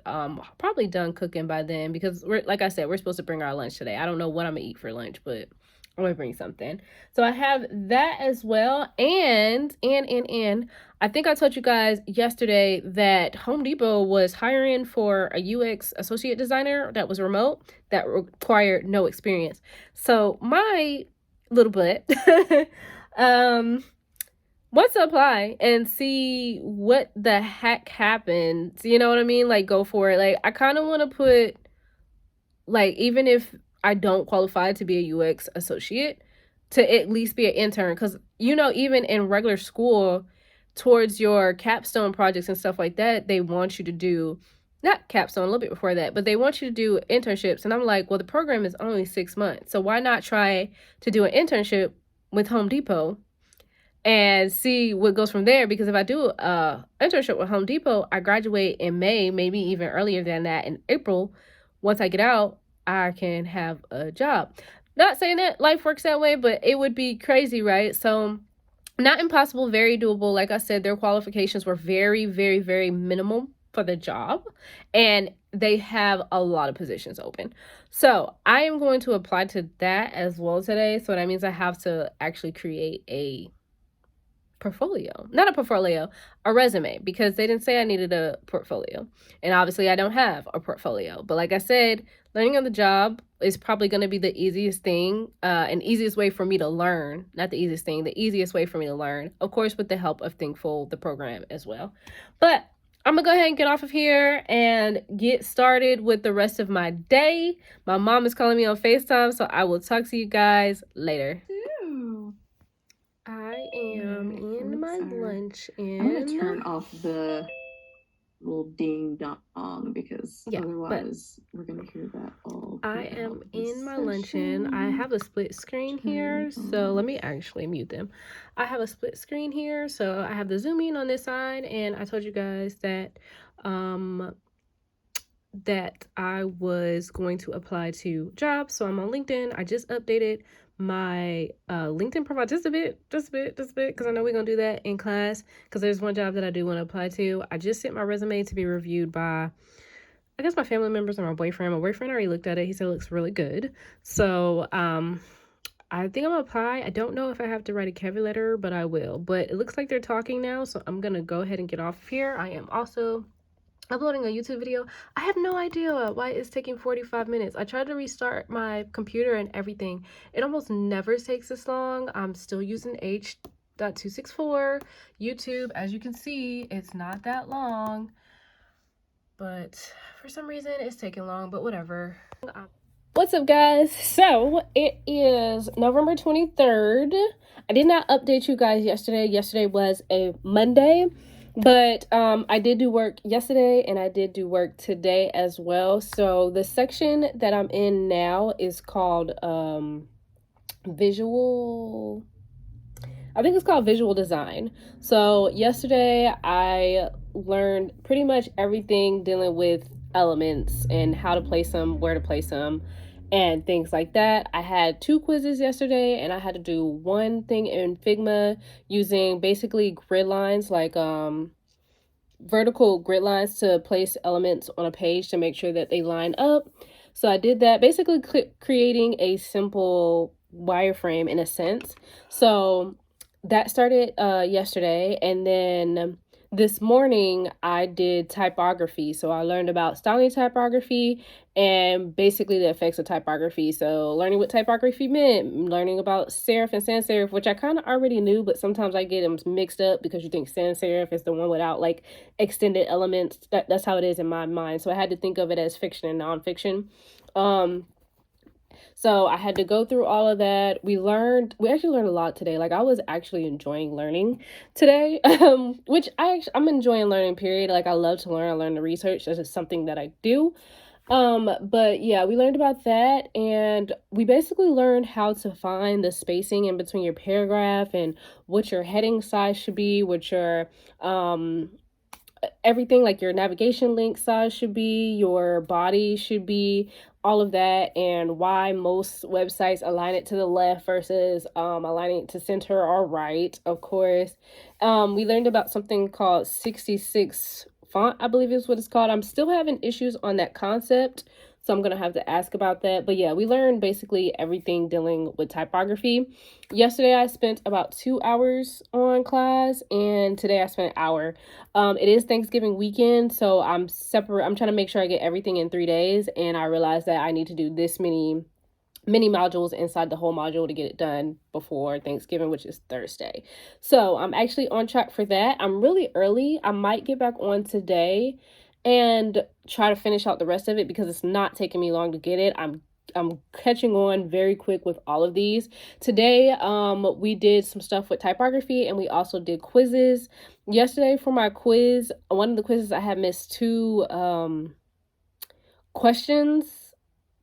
probably done cooking by then, because we're, like I said, we're supposed to bring our lunch today. I don't know what I'm gonna eat for lunch, but I'm gonna bring something. So I have that as well. And I think I told you guys yesterday that Home Depot was hiring for a UX associate designer that was remote, that required no experience. So my little butt wants to apply and see what the heck happens. You know what I mean? Like, go for it. Like, I kind of want to put, like, even if I don't qualify to be a UX associate, to at least be an intern. Because, even in regular school, towards your capstone projects and stuff like that, they want you to do, not capstone, a little bit before that, but they want you to do internships. And I'm like, well, the program is only 6 months. So why not try to do an internship with Home Depot and see what goes from there? Because if I do a internship with Home Depot, I graduate in May, maybe even earlier than that, in April. Once I get out, I can have a job. Not saying that life works that way, but it would be crazy, right? So not impossible, very doable. Like I said, their qualifications were very, very, very minimal for the job, and they have a lot of positions open. So I am going to apply to that as well today. So that means I have to actually create a resume, because they didn't say I needed a portfolio, and obviously I don't have a portfolio. But like I said, learning on the job is probably going to be the easiest thing, and easiest way for me to learn. Not the easiest thing, the easiest way for me to learn, of course, with the help of Thinkful, the program, as well. But I'm gonna go ahead and get off of here and get started with the rest of my day. My mom is calling me on FaceTime, so I will talk to you guys later. I am in my lunch, and I'm gonna turn off the little ding dong, because otherwise we're gonna hear that all. I am in my luncheon. I have a split screen here, so let me actually mute them. I have a split screen here, so I have the Zoom in on this side, and I told you guys that that I was going to apply to jobs. So I'm on LinkedIn. I just updated my LinkedIn profile just a bit, because I know we're gonna do that in class, because there's one job that I do want to apply to. I just sent my resume to be reviewed by, I guess, my family members and my boyfriend. My boyfriend already looked at it. He said it looks really good. So I think I'm gonna apply. I don't know if I have to write a cover letter, but I will. But it looks like they're talking now, so I'm gonna go ahead and get off here. I am also uploading a YouTube video. I have no idea why it's taking 45 minutes. I tried to restart my computer and everything. It almost never takes this long. I'm still using H.264. YouTube, as you can see, it's not that long, but for some reason it's taking long, but whatever. What's up, guys? So it is November 23rd. I did not update you guys yesterday. Yesterday was a Monday. But I did do work yesterday, and I did do work today as well. So the section that I'm in now is called visual. I think it's called visual design. So yesterday I learned pretty much everything dealing with elements and how to place them, where to place them, and things like that. I had 2 quizzes yesterday, and I had to do one thing in Figma using basically grid lines, like vertical grid lines, to place elements on a page to make sure that they line up. So I did that, basically creating a simple wireframe in a sense. So that started yesterday, and then this morning I did typography. So I learned about styling typography and basically the effects of typography. So learning what typography meant, learning about serif and sans serif, which I kind of already knew, but sometimes I get them mixed up because you think sans serif is the one without like extended elements. That's how it is in my mind. So I had to think of it as fiction and nonfiction. So I had to go through all of that. We actually learned a lot today. Like I was actually enjoying learning today, which I'm enjoying learning, period. Like I love to learn. I learn to research. That's just something that I do. But yeah, we learned about that, and we basically learned how to find the spacing in between your paragraph and what your heading size should be, what your everything, like your navigation link size should be, your body should be, all of that, and why most websites align it to the left versus aligning it to center or right, of course. We learned about something called 66 font, I believe is what it's called. I'm still having issues on that concept, so I'm gonna have to ask about that. But yeah, we learned basically everything dealing with typography. Yesterday I spent about 2 hours on class, and today I spent an hour. It is Thanksgiving weekend, so I'm trying to make sure I get everything in 3 days, and I realized that I need to do this many modules inside the whole module to get it done before Thanksgiving, which is Thursday. So I'm actually on track for that. I'm really early. I might get back on today and try to finish out the rest of it because it's not taking me long to get it. I'm catching on very quick with all of these. Today, we did some stuff with typography, and we also did quizzes. Yesterday for my quiz, one of the quizzes I had missed two questions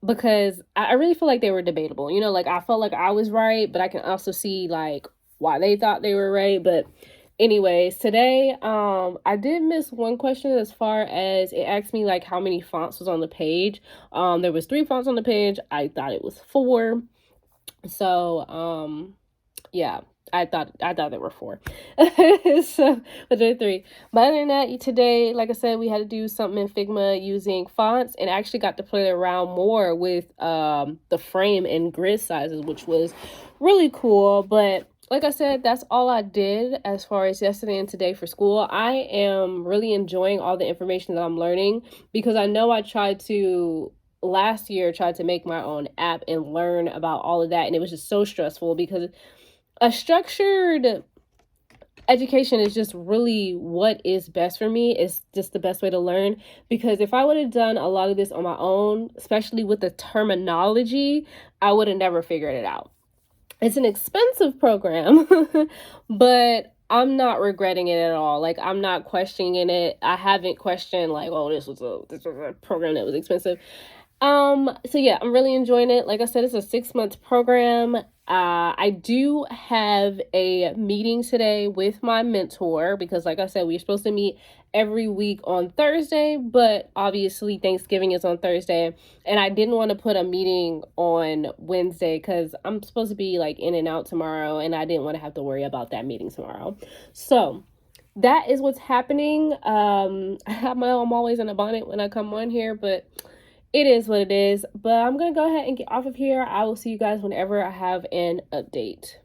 because I really feel like they were debatable. You know, like I felt like I was right, but I can also see like why they thought they were right. But anyways, today I did miss one question as far as it asked me like how many fonts was on the page. There was 3 fonts on the page. I thought it was 4. So yeah, I thought there were 4. So, but there are 3. But other than that, today, like I said, we had to do something in Figma using fonts, and actually got to play around more with the frame and grid sizes, which was really cool. But like I said, that's all I did as far as yesterday and today for school. I am really enjoying all the information that I'm learning, because I know I last year tried to make my own app and learn about all of that, and it was just so stressful because a structured education is just really what is best for me. It's just the best way to learn, because if I would have done a lot of this on my own, especially with the terminology, I would have never figured it out. It's an expensive program, but I'm not regretting it at all. Like I'm not questioning it. I haven't questioned like, oh, this was a program that was expensive. So yeah, I'm really enjoying it. Like I said, it's a 6-month program. I do have a meeting today with my mentor because, like I said, we're supposed to meet every week on Thursday, but obviously Thanksgiving is on Thursday, and I didn't want to put a meeting on Wednesday because I'm supposed to be like in and out tomorrow, and I didn't want to have to worry about that meeting tomorrow. So that is what's happening. I'm always in a bonnet when I come on here, but it is what it is. But I'm going to go ahead and get off of here. I will see you guys whenever I have an update.